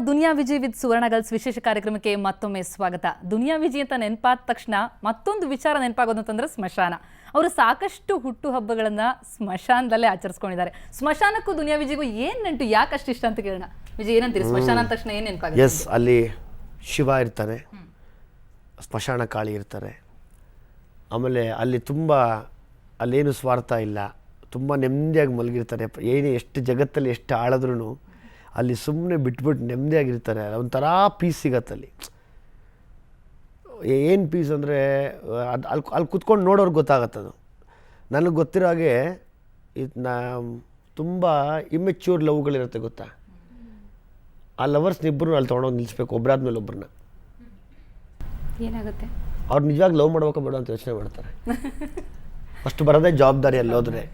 Duniya Viji with Suvarna girls ವಿಶೇಷ ಕಾರ್ಯಕ್ರಮಕ್ಕೆ ಮತ್ತೊಮ್ಮೆ ಸ್ವಾಗತ. ದುನಿಯಾ ವಿಜಿ ಅಂತ ನೆನಪಾದ ತಕ್ಷಣ ಮತ್ತೊಂದು ವಿಚಾರ ನೆನಪಾಗೋದು ಅಂತಂದ್ರೆ ಸ್ಮಶಾನ. ಅವರು ಸಾಕಷ್ಟು ಹುಟ್ಟು ಹಬ್ಬಗಳನ್ನ ಸ್ಮಶಾನದಲ್ಲೇ ಆಚರಿಸ್ಕೊಂಡಿದ್ದಾರೆ. ಸ್ಮಶಾನಕ್ಕೂ ದುನಿಯಾ ವಿಜಿಗೂ ಏನ್ ನೆಂಟು, ಯಾಕೆ ಅಷ್ಟು ಇಷ್ಟ ಅಂತ ಕೇಳೋಣ. ವಿಜಯ್ ಏನಂತೀರಿ, ಸ್ಮಶಾನ ಅಂದ ತಕ್ಷಣ ಏನ್ ನೆನಪಾಗುತ್ತೆ? ಎಸ್, ಅಲ್ಲಿ ಶಿವ ಇರ್ತಾರೆ, ಸ್ಮಶಾನ ಕಾಳಿ ಇರ್ತಾರೆ. ಆಮೇಲೆ ಅಲ್ಲಿ ತುಂಬ ಅಲ್ಲೇನು ಸ್ವಾರ್ಥ ಇಲ್ಲ, ತುಂಬ ನೆಮ್ಮದಿಯಾಗಿ ಮಲಗಿರ್ತಾರೆ. ಏನೇ ಎಷ್ಟು ಜಗತ್ತಲ್ಲಿ ಎಷ್ಟು ಆಳಿದ್ರೂ ಅಲ್ಲಿ ಸುಮ್ಮನೆ ಬಿಟ್ಬಿಟ್ಟು ನೆಮ್ಮದಿಯಾಗಿರ್ತಾರೆ. ಒಂಥರ ಪೀಸ್ ಸಿಗತ್ತಲ್ಲಿ. ಏನು ಪೀಸ್ ಅಂದರೆ ಅಲ್ಲಿ ಕುತ್ಕೊಂಡು ನೋಡೋರ್ಗೆ ಗೊತ್ತಾಗತ್ತದು. ನನಗೆ ಗೊತ್ತಿರೋ ಹಾಗೆ ತುಂಬ ಇಮ್ಮೆಚ್ಯೂರ್ ಲವ್ಗಳಿರುತ್ತೆ ಗೊತ್ತಾ. ಆ ಲವರ್ಸ್ನಿಬ್ಬರು ಅಲ್ಲಿ ತೊಗೊಂಡೋಗಿ ನಿಲ್ಲಿಸ್ಬೇಕು, ಒಬ್ಬರಾದ್ಮೇಲೆ ಒಬ್ಬರನ್ನ. ಏನಾಗುತ್ತೆ, ಅವ್ರು ನಿಜವಾಗಿ ಲವ್ ಮಾಡ್ಬೇಕೋ ಬೇಡ ಅಂತ ಯೋಚನೆ ಮಾಡ್ತಾರೆ. ಅಷ್ಟು ಬರೋದೇ ಜವಾಬ್ದಾರಿ ಅಲ್ಲಿ ಹೋದ್ರೆ.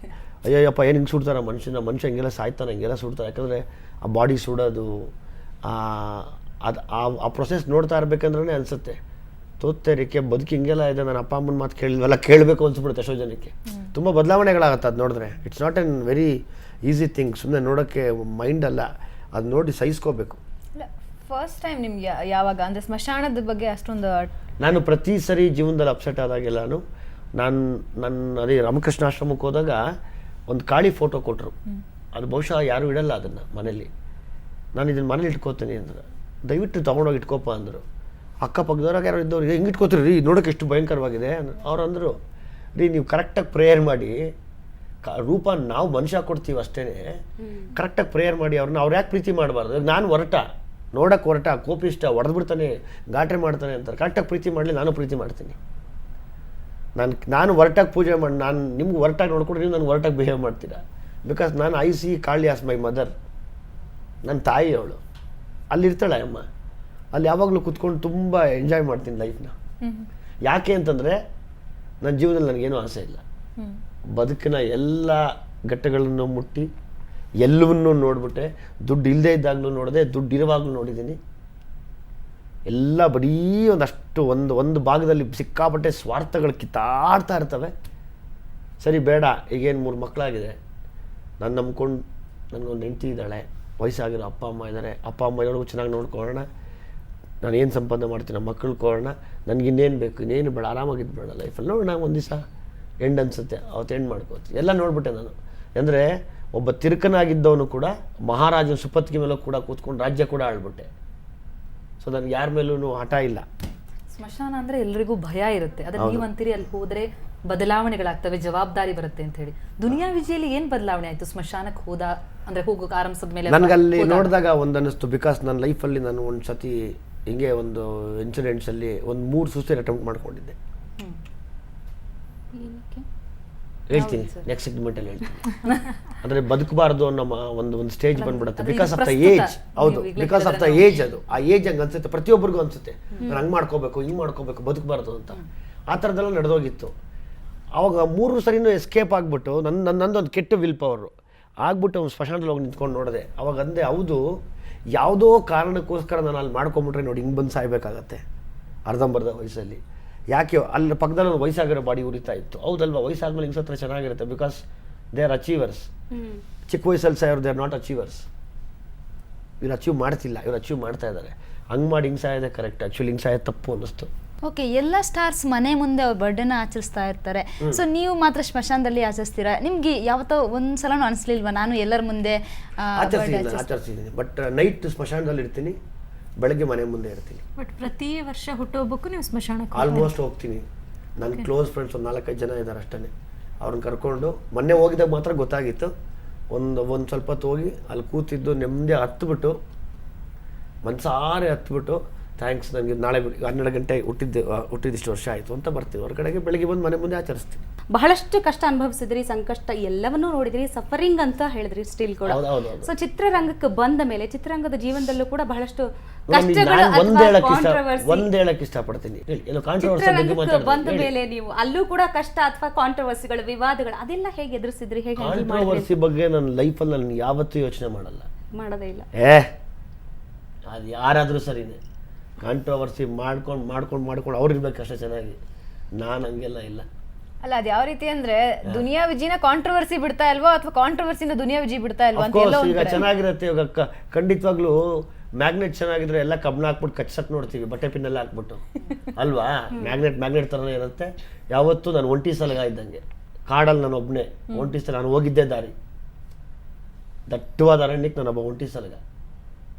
ಅಯ್ಯಯ್ಯಪ್ಪ ಏನು ಹಿಂಗೆ ಸುಡ್ತಾರೆ ಮನುಷ್ಯ ಹಿಂಗೆಲ್ಲ ಸಾಯ್ತಾನೆ, ಹಿಂಗೆಲ್ಲ ಸುಡ್ತಾರೆ. ಯಾಕಂದರೆ ಆ ಬಾಡಿ ಸುಡೋದು, ಅದು ಆ ಪ್ರೊಸೆಸ್ ನೋಡ್ತಾ ಇರಬೇಕಂದ್ರೆ ಅನಿಸುತ್ತೆ ತೋತ್ತೇರಿಕೆ ಬದುಕಿ ಹಿಂಗೆಲ್ಲ ಇದೆ. ನನ್ನ ಅಪ್ಪ ಅಮ್ಮನ ಮಾತು ಕೇಳಿದ್ವಲ್ಲ, ಕೇಳಬೇಕು ಅನ್ಸ್ಬಿಡುತ್ತೆ ಎಷ್ಟೋ ಜನಕ್ಕೆ. ತುಂಬ ಬದಲಾವಣೆಗಳಾಗತ್ತೆ ಅದು ನೋಡಿದ್ರೆ. It's not an very easy thing. ಸುಮ್ಮನೆ ನೋಡೋಕ್ಕೆ ಮೈಂಡ್ ಅಲ್ಲ, ಅದು ನೋಡಿ ಸಹಿಸ್ಕೋಬೇಕು. ಫಸ್ಟ್ ಟೈಮ್ ನಿಮ್ಗೆ ಯಾವಾಗ ಅಂದರೆ ಸ್ಮಶಾನದ ಬಗ್ಗೆ ಅಷ್ಟೊಂದು? ನಾನು ಪ್ರತಿ ಸರಿ ಜೀವನದಲ್ಲಿ ಅಪ್ಸೆಟ್ ಆದಾಗೆಲ್ಲೂ ನನ್ನ ಅದೇ ರಾಮಕೃಷ್ಣಾಶ್ರಮಕ್ಕೆ ಹೋದಾಗ ಒಂದು ಕಾಳಿ ಫೋಟೋ ಕೊಟ್ಟರು. ಅದು ಬಹುಶಃ ಯಾರೂ ಇಡಲ್ಲ ಅದನ್ನು ಮನೇಲಿ. ನಾನು ಇದನ್ನು ಮನೇಲಿ ಇಟ್ಕೋತೀನಿ ಅಂದ್ರೆ, ದಯವಿಟ್ಟು ತೊಗೊಂಡೋಗಿ ಇಟ್ಕೋಪ ಅಂದರು. ಅಕ್ಕಪಕ್ಕದವ್ರಾಗ ಯಾರು ಇದ್ದವ್ರು, ಹೆಂಗೆ ಇಟ್ಕೋತೀರಿ ರೀ, ನೋಡೋಕೆ ಎಷ್ಟು ಭಯಂಕರವಾಗಿದೆ. ಅವ್ರು ಅಂದರು, ರೀ ನೀವು ಕರೆಕ್ಟಾಗಿ ಪ್ರೇಯರ್ ಮಾಡಿ, ರೂಪ ನಾವು ಮನುಷ್ಯ ಕೊಡ್ತೀವಿ ಅಷ್ಟೇ, ಕರೆಕ್ಟಾಗಿ ಪ್ರೇಯರ್ ಮಾಡಿ ಅವ್ರನ್ನ. ಅವ್ರು ಯಾಕೆ ಪ್ರೀತಿ ಮಾಡಬಾರ್ದು? ನಾನು ನೋಡೋಕೆ ಹೊರಟ ಕೋಪಿಷ್ಟ, ಹೊಡೆದ್ಬಿಡ್ತಾನೆ, ಗಾಟ್ರೆ ಮಾಡ್ತಾನೆ ಅಂತಾರೆ. ಕರೆಕ್ಟಾಗಿ ಪ್ರೀತಿ ಮಾಡಲಿ, ನಾನು ಪ್ರೀತಿ ಮಾಡ್ತೀನಿ. ನಾನು ಹೊರಟಾಗಿ ಪೂಜೆ ಮಾಡಿ, ನಾನು ನಿಮ್ಗೆ ಹೊರಟಾಗಿ ನೋಡ್ಕೊಂಡು ನೀವು ನನಗೆ ಹೊರಟಾಗಿ ಬಿಹೇವ್ ಮಾಡ್ತೀರಾ. ಬಿಕಾಸ್ ನಾನು I C Kali as my mother. ನನ್ನ ತಾಯಿ ಅವಳು ಅಲ್ಲಿರ್ತಾಳೆ ಅಮ್ಮ. ಅಲ್ಲಿ ಯಾವಾಗಲೂ ಕುತ್ಕೊಂಡು ತುಂಬ ಎಂಜಾಯ್ ಮಾಡ್ತೀನಿ ಲೈಫ್ನ. ಯಾಕೆ ಅಂತಂದರೆ ನನ್ನ ಜೀವನದಲ್ಲಿ ನನಗೇನೂ ಆಸೆ ಇಲ್ಲ. ಬದುಕಿನ ಎಲ್ಲ ಘಟ್ಟಗಳನ್ನು ಮುಟ್ಟಿ ಎಲ್ಲವನ್ನೂ ನೋಡ್ಬಿಟ್ಟೆ. ದುಡ್ಡು ಇಲ್ಲದೆ ಇದ್ದಾಗಲೂ ನೋಡಿದೆ, ದುಡ್ಡು ಇರುವಾಗಲೂ ನೋಡಿದ್ದೀನಿ. ಎಲ್ಲ ಬರೀ ಒಂದಷ್ಟು ಒಂದು ಭಾಗದಲ್ಲಿ ಸಿಕ್ಕಾಪಟ್ಟೆ ಸ್ವಾರ್ಥಗಳು ಕಿತ್ತಾಡ್ತಾ ಇರ್ತವೆ. ಸರಿ ಬೇಡ, ಈಗೇನು 3 ಮಕ್ಕಳಾಗಿದೆ, ನಾನು ನಂಬ್ಕೊಂಡು ನನಗೊಂದು ಹೆಂಡತಿ ಇದ್ದಾಳೆ, ವಯಸ್ಸಾಗಿರೋ ಅಪ್ಪ ಅಮ್ಮ ಇದ್ದಾರೆ. ಅಪ್ಪ ಅಮ್ಮ ಇರೋರು ಚೆನ್ನಾಗಿ ನೋಡ್ಕೊಳ್ಳೋಣ, ನಾನು ಏನು ಸಂಪಾದನೆ ಮಾಡ್ತೀನಿ, ನಮ್ಮ ಮಕ್ಕಳು ಕೊಡೋಣ, ನನಗಿನ್ನೇನು ಬೇಕು, ಇನ್ನೇನು ಬೇಡ, ಆರಾಮಾಗಿದ್ಬೇಡ ಲೈಫಲ್ಲಿ. ನೋಡೋಣ ಒಂದು ದಿವಸ ಎಂಡ್ ಅನಿಸುತ್ತೆ, ಅವತ್ತು ಎಂಡ್ ಮಾಡ್ಕೋತೀನಿ. ಎಲ್ಲ ನೋಡ್ಬಿಟ್ಟೆ ನಾನು. ಅಂದರೆ ಒಬ್ಬ ತಿರುಕನಾಗಿದ್ದವನು ಕೂಡ ಮಹಾರಾಜನ ಸುಪತ್ತಿಗೆ ಮೇಲೂ ಕೂಡ ಕೂತ್ಕೊಂಡು ರಾಜ್ಯ ಕೂಡ ಆಳ್ಬಿಟ್ಟೆ. ಸೊ ನನಗೆ ಯಾರ ಮೇಲೂ ಹಠ ಇಲ್ಲ. ಸ್ಮಶಾನ ಅಂದ್ರೆ ಎಲ್ರಿಗೂ ಭಯ ಇರುತ್ತೆ. ಅದ್ರ ನೀವಂತೀರಿ ಅಲ್ಲಿ ಹೋದ್ರೆ ಬದಲಾವಣೆಗಳಾಗ್ತವೆ, ಜವಾಬ್ದಾರಿ ಬರುತ್ತೆ ಅಂತ ಹೇಳಿ. ದುನಿಯಾ ವಿಜಿಯಲ್ಲಿ ಏನ್ ಬದಲಾವಣೆ ಆಯ್ತು ಸ್ಮಶಾನಕ್ಕೆ ಹೋಗೋಕೆ ಆರಂಭಿಸಿದ ಮೇಲೆ? ನನಗಲ್ಲಿ ನೋಡಿದಾಗ ಒಂದು ಅನ್ನಿಸ್ತು. ಬಿಕಾಸ್ ನನ್ನ ಲೈಫಲ್ಲಿ ನಾನು ಒಂದು ಸತಿ ಹಿಂಗೆ ಒಂದು ಇನ್ಸಿಡೆಂಟ್ಸಲ್ಲಿ ಒಂದು 3 ಸೂಸೈಡ್ ಅಟೆಂಪ್ಟ್ ಮಾಡ್ಕೊಂಡಿದ್ದೆ. ಹೇಳ್ತೀನಿ, ನೆಕ್ಸ್ಟ್ ಸೆಗ್ಮೆಂಟಲ್ಲಿ ಹೇಳ್ತೀನಿ. ಅಂದರೆ ಬದುಕಬಾರ್ದು ಅನ್ನೋ ಒಂದು ಸ್ಟೇಜ್ ಬಂದ್ಬಿಡುತ್ತೆ. Because of the age. ಹೌದು, ಬಿಕಾಸ್ ಆಫ್ ದ ಏಜ್. ಅದು ಆ ಏಜ್ ಹಂಗೆ ಅನ್ಸುತ್ತೆ, ಪ್ರತಿಯೊಬ್ಬರಿಗೂ ಅನ್ಸುತ್ತೆ, ನಾನು ಹಂಗೆ ಮಾಡ್ಕೋಬೇಕು, ಹಿಂಗೆ ಮಾಡ್ಕೋಬೇಕು, ಬದುಕಬಾರ್ದು ಅಂತ. ಆ ಥರದ್ದೆಲ್ಲ ನಡೆದೋಗಿತ್ತು. ಅವಾಗ 3 ಸರಿನೂ ಎಸ್ಕೇಪ್ ಆಗಿಬಿಟ್ಟು ನಂದೊಂದು ಕೆಟ್ಟ ವಿಲ್ ಪವರು ಆಗ್ಬಿಟ್ಟು ಸ್ಮಶಾನದಲ್ಲಿ ಹೋಗಿ ನಿಂತ್ಕೊಂಡು ನೋಡಿದೆ. ಅವಾಗ ಅಂದೆ, ಹೌದು, ಯಾವುದೋ ಕಾರಣಕ್ಕೋಸ್ಕರ ನಾನು ಅಲ್ಲಿ ಮಾಡ್ಕೊಂಬಿಟ್ರೆ ನೋಡಿ ಹಿಂಗೆ ಬಂದು ಸಾಯ್ಬೇಕಾಗತ್ತೆ ಅರ್ಧಂಬರ್ಧ ವಯಸ್ಸಲ್ಲಿ. ಯಾಕೆ ಅಲ್ಲಿ ಪಕ್ಕದಲ್ಲಿ ಒಂದು ವಯಸ್ಸಾಗಿರೋ ಬಾಡಿ ಉರಿತಾ ಇತ್ತು. ಹೌದಲ್ವಾ, ವಯಸ್ಸಾದ್ಮೇಲೆ ಹಿಂಗೆ ಹತ್ರ ಚೆನ್ನಾಗಿರುತ್ತೆ. Because they are achievers. ಚಿಕ್ಕ ವಯಸ್ಸಲ್ಲಿ ಸಾಯೋರು ದೇ ಆರ್ ನಾಟ್ ಅಚೀವರ್ಸ್. ಇವ್ರು ಅಚೀವ್ ಮಾಡ್ತಿಲ್ಲ, ಇವ್ರು ಅಚೀವ್ ಮಾಡ್ತಾ ಇದ್ದಾರೆ. ಹಂಗೆ ಮಾಡಿ ಹಿಂಗೆ ಸಾಯೋದೇ ಕರೆಕ್ಟ್. ಆ್ಯಕ್ಚುಲಿ ಹಿಂಗೆ ಸಾಯೋದು ತಪ್ಪು ಅನ್ನಿಸ್ತು. ಓಕೆ, ಎಲ್ಲ ಸ್ಟಾರ್ಸ್ ಮನೆ ಮುಂದೆ ಅವ್ರ ಬರ್ಡೇನ ಆಚರಿಸ್ತಾ ಇರ್ತಾರೆ. ಸೊ ನೀವು ಮಾತ್ರ ಸ್ಮಶಾನದಲ್ಲಿ ಆಚರಿಸ್ತೀರಾ? ನಿಮ್ಗೆ ಯಾವತ್ತೋ ಒಂದ್ಸಲನೂ ಅನಿಸ್ಲಿಲ್ವಾ ನಾನು ಎಲ್ಲರ ಮುಂದೆ ಆಚರಿಸಿದ್ದೀನಿ? ಬಟ್ ನೈಟ್ ಸ್ಮಶಾನದಲ್ಲಿ ಇರ್ತೀನಿ, ಬೆಳಗ್ಗೆ ಮನೆ ಮುಂದೆ ಇರ್ತೀನಿ. ಬಟ್ ಪ್ರತಿ ವರ್ಷ ಹುಟ್ಟುಹಬ್ಬಕ್ಕೂ ನೀವು ಸ್ಮಶಾನಕ್ಕೆ ಆಲ್ಮೋಸ್ಟ್ ಹೋಗ್ತೀನಿ. ನನ್ನ ಕ್ಲೋಸ್ ಫ್ರೆಂಡ್ಸ್ ಒಂದು 4-5 ಜನ ಇದ್ದಾರೆ ಅಷ್ಟೇ. ಅವ್ರನ್ನ ಕರ್ಕೊಂಡು ಮೊನ್ನೆ ಹೋಗಿದಾಗ ಮಾತ್ರ ಗೊತ್ತಾಗಿತ್ತು. ಒಂದು ಸ್ವಲ್ಪ ಹೊತ್ತು ಹೋಗಿ ಅಲ್ಲಿ ಕೂತಿದ್ದು ನೆಮ್ಮದಿ ಹತ್ಬಿಟ್ಟು ಮನ್ಸಾರೆ ಹತ್ಬಿಟ್ಟು, ಥ್ಯಾಂಕ್ಸ್, ನನಗೆ ನಾಳೆ 12 ಗಂಟೆ ಹುಟ್ಟಿದಿಷ್ಟು ವರ್ಷ ಆಯಿತು ಅಂತ ಬರ್ತೀವಿ. ಹೊರಗಡೆಗೆ ಬೆಳಗ್ಗೆ ಬಂದು ಮನೆ ಮುಂದೆ ಆಚರಿಸ್ತೀವಿ. ಬಹಳಷ್ಟು ಕಷ್ಟ ಅನುಭವಿಸಿದ್ರಿ, ಸಂಕಷ್ಟ ಎಲ್ಲವನ್ನೂ ನೋಡಿದ್ರಿ, ಸಫರಿಂಗ್ ಅಂತ ಹೇಳಿದ್ರಿ ಸ್ಟಿಲ್ ಕೂಡ. ಸೊ ಚಿತ್ರರಂಗಕ್ಕೆ ಬಂದ ಮೇಲೆ ಚಿತ್ರರಂಗದ ಜೀವನದಲ್ಲೂ ಕೂಡ ಬಹಳಷ್ಟು ಒಂದ್ ಹೇಳಕ್ ಇಷ್ಟಪಡ್ತೀನಿ. ಚಿತ್ರರಂಗಕ್ಕೆ ಬಂದ ಮೇಲೆ ನೀವು ಅಲ್ಲೂ ಕೂಡ ಕಷ್ಟ ಅಥವಾ ಕಾಂಟ್ರವರ್ಸಿಗಳು, ವಿವಾದಗಳು ಅದೆಲ್ಲ ಹೇಗೆ ಎದುರಿಸಿದ್ರಿ? ಹೇಗೆ ಕಾಂಟ್ರವರ್ಸಿ ಬಗ್ಗೆ ನನ್ನ ಲೈಫಲ್ಲಿ ನಾನು ಯಾವತ್ತೂ ಯೋಚನೆ ಮಾಡೋದೇ ಇಲ್ಲ. ಅದು ಯಾರಾದರೂ ಸರಿನೇ, ಕಾಂಟ್ರವರ್ಸಿ ಮಾಡ್ಕೊಂಡು ಅವ್ರು ಇರ್ಬೇಕು ಅಷ್ಟೇ ಚೆನ್ನಾಗಿ. ನಾನು ಹಂಗೆಲ್ಲ ಇಲ್ಲ. ಅಲ್ಲ, ಅದು ಯಾವ ರೀತಿ ಅಂದ್ರೆ ದುನಿಯಾ ವಿಜಿನ ಕಾಂಟ್ರವರ್ಸಿ ಬಿಡ್ತಾ ಇಲ್ವೋ ಅಥವಾ ಕಾಂಟ್ರವರ್ಸಿಯಿಂದ ದುನಿಯಾ ವಿಜಿ ಬಿಡ್ತಾ ಇಲ್ವೋ ಅಂತ ಈಗ ಚೆನ್ನಾಗಿರುತ್ತೆ. ಇವಾಗ ಖಂಡಿತವಾಗ್ಲೂ ಮ್ಯಾಗ್ನೆಟ್ ಚೆನ್ನಾಗಿದ್ರೆ ಎಲ್ಲ ಕಬ್ಬಣ ಹಾಕ್ಬಿಟ್ಟು ಕಚ್ಚಕ್ ನೋಡ್ತೀವಿ, ಬಟ್ಟೆ ಪಿನ್ನೆಲ್ಲ ಹಾಕ್ಬಿಟ್ಟು ಅಲ್ವಾ. ಮ್ಯಾಗ್ನೆಟ್ ಥರನೇ ಇರುತ್ತೆ. ಯಾವತ್ತೂ ನಾನು ಒಂಟಿ ಸಲಗ ಇದ್ದಂಗೆ, ಕಾಡಲ್ಲಿ ನಾನು ಒಬ್ಬನೇ ಒಂಟಿ ಸಲ, ನಾನು ಹೋಗಿದ್ದೆ ದಾರಿ, ದಟ್ಟವಾದ ಅರಣ್ಯಕ್ಕೆ ನಾನೊಬ್ಬ ಒಂಟಿ ಸಲಗ.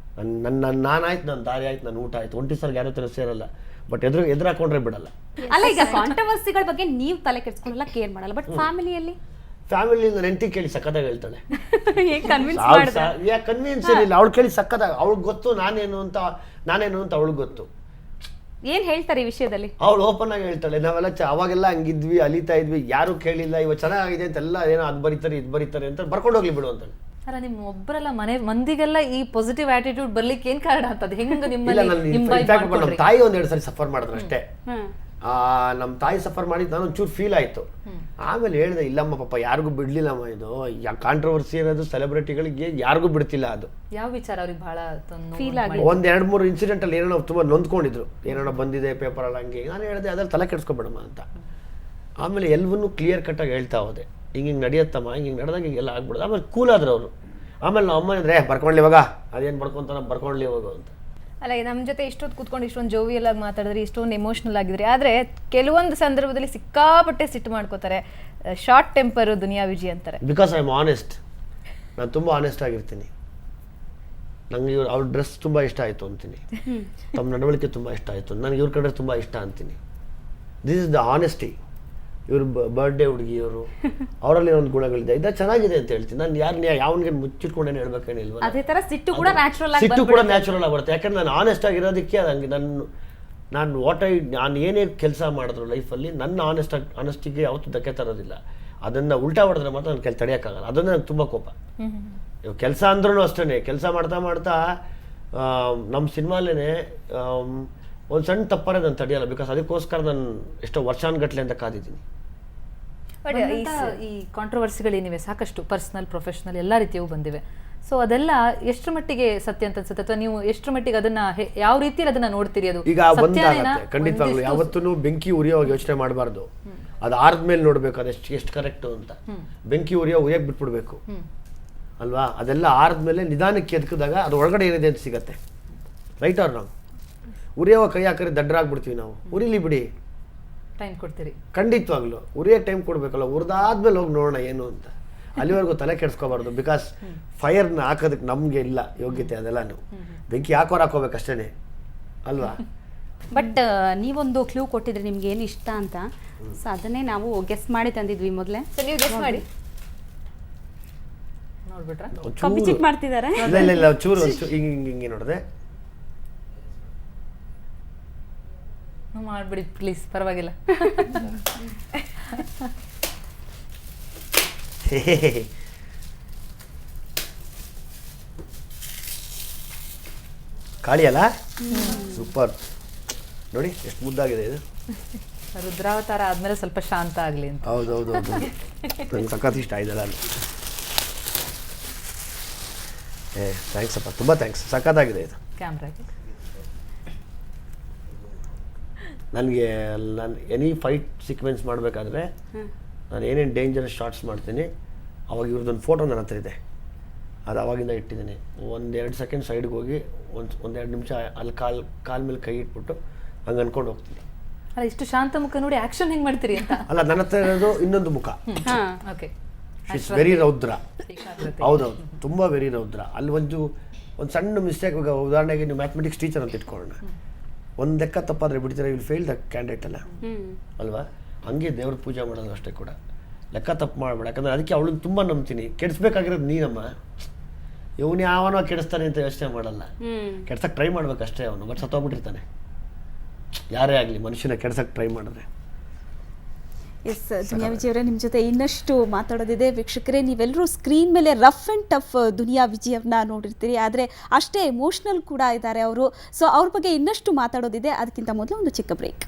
ನಾನಾಯ್ತು, ನನ್ನ ದಾರಿ ಆಯ್ತು, ನನ್ನ ಊಟ ಆಯ್ತು. ಒಂಟಿ ಸಲಗ ಯಾರೋ ತರ ಸೇರಲ್ಲ, ಬಟ್ ಎದುರು ಹಾಕೊಂಡ್ರೆ ಬಿಡಲ್ಲ. ಅಲ್ಲ, ಈಗ ಕಾಂಟ್ರವರ್ಸಿಗಳ ಬಗ್ಗೆ ನೀವು ತಲೆ ಕೆಡಿಸ್ಕೊಳ್ಳಲ್ಲ, ಕೇರ್ ಮಾಡಲ್ಲ, ಬಟ್ ಫ್ಯಾಮಿಲಿಯಲ್ಲಿ ಫ್ಯಾಮಿಲಿಯಿಂದ ನೆಂಟಿ ಕೇಳಿ ಸಕ್ಕತ್ತಾಗಿ ಹೇಳ್ತಾಳೆ. ಕನ್ವಿನ್ಸ್ ಏನಿಲ್ಲ, ಅವಳು ಕೇಳಿ ಸಕ್ಕತ್ತಾಗ, ಅವಳಿಗೆ ಗೊತ್ತು ನಾನೇನು ಅಂತ ಅವಳಿಗೆ ಗೊತ್ತು. ಏನ್ ಹೇಳ್ತಾರೆ ಈ ವಿಷಯದಲ್ಲಿ? ಅವಳು ಓಪನ್ ಆಗಿ ಹೇಳ್ತಾಳೆ, ನಾವೆಲ್ಲ ಅವಾಗೆಲ್ಲ ಹಂಗಿದ್ವಿ, ಅಲಿತಾ ಇದ್ವಿ, ಯಾರು ಕೇಳಿಲ್ಲ, ಇವಾಗ ಚೆನ್ನಾಗಿದೆ ಅಂತೆಲ್ಲ, ಏನೋ ಅದು ಬರೀತಾರೆ ಇದು ಬರೀತಾರೆ ಅಂತ ಬರ್ಕೊಂಡು ಹೋಗ್ಲಿ ಬಿಡು ಅಂತಾಳೆ. ಅಲ್ಲ, ನಿಮ್ಮ ಒಬ್ಬರಲ್ಲ ಮಂದಿಗೆಲ್ಲ ಈ ಪಾಸಿಟಿವ್ ಆಟಿಟ್ಯೂಡ್ ಬರ್ಲಿಕ್ಕೆ ಏನ್ ಕಾರಣ ಅಂತದ್ ಹೆಂಗ ನಮ್ಮ ನಿಮ್ಮಲ್ಲಿ? ತಾಯಿ ಒಂದೆರಡು ಸರಿ ಸಫರ್ ಮಾಡಿದ್ರು ಅಷ್ಟೇ. ನಮ್ಮ ತಾಯಿ ಸಫರ್ ಮಾಡಿದ್ದು ನಾನು ಒಂಚೂರು ಫೀಲ್ ಆಯ್ತು. ಆಮೇಲೆ ಹೇಳಿದೆ, ಇಲ್ಲಮ್ಮ ಪಾಪ ಯಾರಿಗೂ ಬಿಡ್ಲಿಲ್ಲಮ್ಮ, ಇದು ಕಾಂಟ್ರವರ್ಸಿ ಅನ್ನೋದು ಸೆಲೆಬ್ರಿಟಿಗಳಿಗೆ ಯಾರಿಗೂ ಬಿಡ್ತಿಲ್ಲ. ಅದು ಯಾವ ವಿಚಾರ ಅವ್ರಿಗೆ ಬಹಳ ಫೀಲ್ ಆಗಿ ಒಂದ್ 2-3 ಇನ್ಸಿಡೆಂಟ್ ಅಲ್ಲಿ ಏನೋ ತುಂಬಾ ನೊಂದ್ಕೊಂಡಿದ್ರು, ಏನೋ ಬಂದಿದೆ ಪೇಪರ್ ಅಲ್ಲಿ ಹಂಗೆ. ನಾನು ಹೇಳಿದೆ ಅದ್ರಲ್ಲಿ ತಲೆ ಕೆಡ್ಸ್ಕೊಬೇಡಮ್ಮ ಅಂತ. ಆಮೇಲೆ ಎಲ್ಲವನ್ನೂ ಕ್ಲಿಯರ್ ಕಟ್ ಆಗಿ ಹೇಳ್ತಾ ಹೋದೆ, ಹಿಂಗೆ ನಡೆಯತ್ತಮ್ಮ, ಹಿಂಗೆ ನಡೆದಾಗ ಹಿಂಗೆಲ್ಲ ಆಗ್ಬಿಡೋದು. ಆಮೇಲೆ ಕೂಲ್ ಆದ್ರು ಅವರು. ಆಮೇಲೆ ನಮ್ಮ ಅಮ್ಮ ಅಂದ್ರೆ ಬರ್ಕೊಂಡ್ಲಿ ಇವಾಗ, ಅದೇನು ಬರ್ಕೊಂತಾನ ಬರ್ಕೊಂಡ್ಲಿ ಇವಾಗ ಅಂತ. ಅಲ್ಲ, ನಮ್ಮ ಜೊತೆ ಇಷ್ಟೊತ್ತು ಕೂತ್ಕೊಂಡು ಇಷ್ಟೊಂದು ಜೋವಿಯಲ್ ಆಗಿ ಮಾತಾಡಿದ್ರಿ, ಇಷ್ಟೊಂದು ಎಮೋಷನಲ್ ಆಗಿದ್ರಿ. ಆದರೆ ಕೆಲವೊಂದು ಸಂದರ್ಭದಲ್ಲಿ ಸಿಕ್ಕಾಪಟ್ಟೆ ಸಿಟ್ಟು ಮಾಡ್ಕೋತಾರೆ, ಶಾರ್ಟ್ ಟೆಂಪರ್ ದುನಿಯಾ ವಿಜಿ ಅಂತಾರೆ. Because I am honest. ನಾನು ತುಂಬ ಆನೆಸ್ಟ್ ಆಗಿರ್ತೀನಿ. ನಂಗೆ ಅವ್ರ ಡ್ರೆಸ್ ತುಂಬ ಇಷ್ಟ ಆಯಿತು ಅಂತೀನಿ, ತಮ್ಮ ನಡವಳಿಕೆ ತುಂಬ ಇಷ್ಟ ಆಯಿತು, ನನಗೆ ಇವ್ರ ಕಡೆ ತುಂಬ ಇಷ್ಟ ಅಂತೀನಿ. This is the honesty. ಇವ್ರ ಬರ್ಡೇ ಹುಡುಗಿಯವರು, ಅವರಲ್ಲಿ ಒಂದು ಗುಣಗಳಿದೆ, ಇದು ಚೆನ್ನಾಗಿದೆ ಅಂತ ಹೇಳ್ತೀನಿ. ನಾನು ಯಾವನಿಗೆ ಮುಚ್ಚಿಟ್ಕೊಂಡೇನು ಹೇಳ್ಬೇಕೇನಿಲ್ವ. ಅದೇ ತರ ಸಿಟ್ಟು ಕೂಡ ನ್ಯಾಚುರಲ್ ಆಗಿ ಬರುತ್ತೆ. ಯಾಕಂದ್ರೆ ನಾನು ಆನೆಸ್ಟ್ ಆಗಿರೋದಕ್ಕೆ ಹಂಗೆ. ನಾನು ಏನೇ ಕೆಲಸ ಮಾಡಿದ್ರು ಲೈಫಲ್ಲಿ ನನ್ನ ಆನೆಸ್ಟಿಗೆ ಯಾವತ್ತೂ ಧಕ್ಕೆ ತರೋದಿಲ್ಲ. ಅದನ್ನು ಉಲ್ಟಾ ಹೊಡೆದ್ರೆ ಮಾತ್ರ ನನ್ನ ಕೆಲಸ ತಡೆಯೋಕ್ಕಾಗಲ್ಲ. ಅದನ್ನೇ ನಂಗೆ ತುಂಬ ಕೋಪ. ಇವಾಗ ಕೆಲಸ ಅಂದ್ರೂ ಅಷ್ಟೇ, ಕೆಲಸ ಮಾಡ್ತಾ ನಮ್ಮ ಸಿನಿಮಾಲೇನೆ ಒಂದು ಸಣ್ಣ ತಪ್ಪರೆ ನಾನು ತಡೆಯಲ್ಲ. ಬಿಕಾಸ್ ಅದಕ್ಕೋಸ್ಕರ ನಾನು ಎಷ್ಟೋ ವರ್ಷಾನುಗಟ್ಲೆ ಅಂತ ಕಾದಿದ್ದೀನಿ. ಈ ಕಾಂಟ್ರವರ್ಸಿಗಳೇನಿವೆ ಸಾಕಷ್ಟು ಪರ್ಸನಲ್ ಪ್ರೊಫೆಷನಲ್ ಎಲ್ಲ ರೀತಿಯೂ ಬಂದಿವೆ. ಸೊ ಅದೆಲ್ಲ ಎಷ್ಟರ ಮಟ್ಟಿಗೆ ಸತ್ಯ ಅಂತ ಅನ್ಸುತ್ತೆ, ಅಥವಾ ನೀವು ಎಷ್ಟರ ಮಟ್ಟಿಗೆ ಅದನ್ನ ಯಾವ ರೀತಿಯಲ್ಲಿ ಅದನ್ನ ನೋಡ್ತೀರಿ? ಅದು ಈಗ ಒಂದಾಗತ್ತೆ ಖಂಡಿತವಾಗ್ಲು. ಯಾವತ್ತೂ ಬೆಂಕಿ ಉರಿಯೋವಾಗ ಯೋಚನೆ ಮಾಡಬಾರ್ದು, ಅದು ಆರ್ದ್ಮೇಲೆ ನೋಡ್ಬೇಕು ಅದು ಎಷ್ಟು ಕರೆಕ್ಟು ಅಂತ. ಬೆಂಕಿ ಉರಿಯಕ್ಕೆ ಬಿಟ್ಬಿಡ್ಬೇಕು ಅಲ್ವಾ. ಅದೆಲ್ಲ ಆರ್ದ್ಮೇಲೆ ನಿಧಾನಕ್ಕೆ ಎದ್ಕಿದಾಗ ಅದು ಒಳಗಡೆ ಏನಿದೆ ಅಂತ ಸಿಗತ್ತೆ. Right R wrong? ಉರಿಯೋವಾಗ ಕೈ ಹಾಕಿದ್ರೆ ದಡ್ಡರಾಗ್ಬಿಡ್ತೀವಿ ನಾವು. ಉರಿಲಿ ಬಿಡಿ, ಟೈಮ್ ಕೊಡ್ತೀರಿ. ಖಂಡಿತವಾಗ್ಲು ಉರಿಯೋಕ್ಕೆ ಟೈಮ್ ಕೊಡ್ಬೇಕಲ್ಲ. ಉರಿದಾದ್ಮೇಲೆ ಹೋಗಿ ನೋಡೋಣ ಏನು ಅಂತ. ಅಲ್ಲಿವರೆಗೂ ತಲೆ ಕೆಡಿಸ್ಕೋಬಾರ್ದು. ಬಿಕಾಸ್ ಫೈರ್ನ ಹಾಕೋದಕ್ಕೆ ನಮಗೆ ಇಲ್ಲ ಯೋಗ್ಯತೆ. ಅದೆಲ್ಲಾನು ಬೆಂಕಿ ಹಾಕೋಬೇಕಷ್ಟೇ ಅಲ್ವಾ. ಬಟ್ ನೀವೊಂದು ಕ್ಲೂ ಕೊಟ್ಟಿದ್ರಿ ನಿಮ್ಗೆ ಏನು ಇಷ್ಟ ಅಂತ. ಸೊ ಅದನ್ನೇ ನಾವು ಗೆಸ್ ಮಾಡಿ ತಂದಿದ್ವಿ ಮೊದಲೇ. ನೀವು ಗೆಸ್ ಮಾಡಿ ನೋಡ್ಬಿಟ್ರ ಕಪ್ಪಿ ಚಿಟ್ ಮಾಡ್ತಿದ್ದಾರೆ. ಇಲ್ಲ ಚೂರು ಹಿಂಗೆ ನೋಡಿದೆ. ಮಾಡ್ಬಿಡಿ ಪ್ಲೀಸ್, ಪರವಾಗಿಲ್ಲ. ಕಾಳಿ ಅಲ್ಲ, ಸೂಪರ್. ನೋಡಿ ಎಷ್ಟು ಮುದ್ದಾಗಿದೆ ಇದು. ರುದ್ರಾವತಾರ ಆದ್ಮೇಲೆ ಸ್ವಲ್ಪ ಶಾಂತ ಆಗ್ಲಿ ಅಂತ. ಹೌದೌದು, ನಂಗೆ ಸಖತ್ ಇಷ್ಟ ಆಯ್ತಲ್ಲ. ಥ್ಯಾಂಕ್ಸ್ ಅಪ್ಪ, ತುಂಬ ಥ್ಯಾಂಕ್ಸ್. ಸಖತ್ತಾಗಿದೆ ಇದು. ಕ್ಯಾಮ್ರಾಗೆ ನನಗೆ ಎನಿ ಫೈಟ್ ಸೀಕ್ವೆನ್ಸ್ ಮಾಡಬೇಕಾದ್ರೆ ನಾನು ಏನೇನು ಡೇಂಜರಸ್ ಶಾರ್ಟ್ಸ್ ಮಾಡ್ತೀನಿ, ಅವಾಗ ಇವ್ರದ್ದೊಂದು ಫೋಟೋ ನನ್ನ ಹತ್ರ ಇದೆ. ಅದು ಅವಾಗಿಂದ ಇಟ್ಟಿದ್ದೀನಿ. 1-2 ಸೆಕೆಂಡ್ ಸೈಡ್ಗೆ ಹೋಗಿ ಒಂದೆರಡು ನಿಮಿಷ ಅಲ್ಲಿ ಕಾಲ್ ಮೇಲೆ ಕೈ ಇಟ್ಬಿಟ್ಟು ಹಂಗೆ ಅನ್ಕೊಂಡು ಹೋಗ್ತೀನಿ. ಅಲ್ಲ, ಇಷ್ಟು ಶಾಂತ ಮುಖ ನೋಡಿ ಆಕ್ಷನ್ ಹೆಂಗ್ ಮಾಡ್ತೀರಿ ಅಂತ. ಅಲ್ಲ, ನನ್ನ ಹತ್ರ ಇರೋದು ಇನ್ನೊಂದು ಮುಖ. ಓಕೆ, ಇಟ್ಸ್ ವೆರಿ ರೌದ್ರ. ಹೌದೌದು, ತುಂಬ ವೆರಿ ರೌದ್ರ. ಅಲ್ಲಿ ಒಂದು ಸಣ್ಣ ಮಿಸ್ಟೇಕ್. ಉದಾಹರಣೆಗೆ ನೀವು ಮ್ಯಾಥಮೆಟಿಕ್ಸ್ ಟೀಚರ್ ಅಂತ ಇಟ್ಕೊಳ್ಳೋಣ. ಒಂದು ಲೆಕ್ಕ ತಪ್ಪಾದರೆ ಬಿಡ್ತಾರೆ, ವಿಲ್ ಫೇಲ್ ದ ಕ್ಯಾಂಡಿಡೇಟ್ ಅಲ್ಲ ಅಲ್ವಾ. ಹಂಗೆ ದೇವ್ರ ಪೂಜೆ ಮಾಡೋದು ಅಷ್ಟೇ ಕೂಡ. ಲೆಕ್ಕ ತಪ್ಪು ಮಾಡಬೇಡ. ಯಾಕಂದರೆ ಅದಕ್ಕೆ ಅವಳನ್ನ ತುಂಬ ನಂಬ್ತೀನಿ. ಕೆಡಿಸ್ಬೇಕಾಗಿರೋದು ನೀನಮ್ಮ. ಇವನು ಯಾವನೋ ಕೆಡಿಸ್ತಾನೆ ಅಂತ ಯೋಚನೆ ಮಾಡಲ್ಲ. ಕೆಡ್ಸಕ್ಕೆ ಟ್ರೈ ಮಾಡ್ಬೇಕಷ್ಟೇ ಅವನು. ಬಟ್ ಸತ್ತೋಗ್ಬಿಟ್ಟಿರ್ತಾನೆ. ಯಾರೇ ಆಗಲಿ ಮನುಷ್ಯನ ಕೆಡ್ಸಕ್ಕೆ ಟ್ರೈ ಮಾಡಿದ್ರೆ. ಎಸ್ ದುನಿಯಾ ವಿಜಿ ಅವರೇ, ನಿಮ್ಮ ಜೊತೆ ಇನ್ನಷ್ಟು ಮಾತಾಡೋದಿದೆ. ವೀಕ್ಷಕರೇ, ನೀವೆಲ್ಲರೂ ಸ್ಕ್ರೀನ್ ಮೇಲೆ ರಫ್ ಆ್ಯಂಡ್ ಟಫ್ ದುನಿಯಾ ವಿಜಿಯವ್ರನ್ನ ನೋಡಿರ್ತೀರಿ, ಆದರೆ ಅಷ್ಟೇ ಎಮೋಷ್ನಲ್ ಕೂಡ ಇದ್ದಾರೆ ಅವರು. ಸೊ ಅವ್ರ ಬಗ್ಗೆ ಇನ್ನಷ್ಟು ಮಾತಾಡೋದಿದೆ. ಅದಕ್ಕಿಂತ ಮೊದಲು ಒಂದು ಚಿಕ್ಕ ಬ್ರೇಕ್.